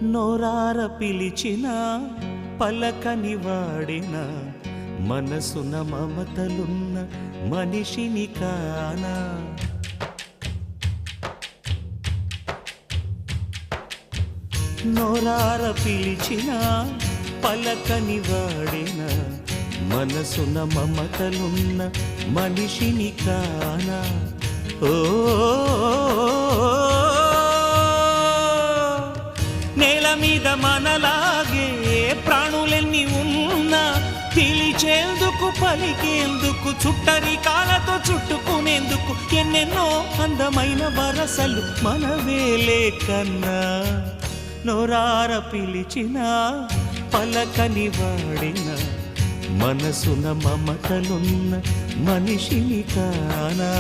నోరార పిలిచిన పలకని వాడిన మనసున మమతలున్న మనిషిని కానా. నోరార పిలిచిన పలకని వాడిన మనసున మమతలున్న మనిషిని కానా. ఓ నేల మీద మనలాగే ప్రాణులెన్ని ఉన్నా పిలిచేందుకు పలికేందుకు చుట్టరికాలతో చుట్టుకునేందుకు ఎన్నెన్నో అందమైన వరసలు మనవేలే కన్నా. నోరార పిలిచిన పలకని వాడిన మనసున మమతలున్న మనిషిని కానా.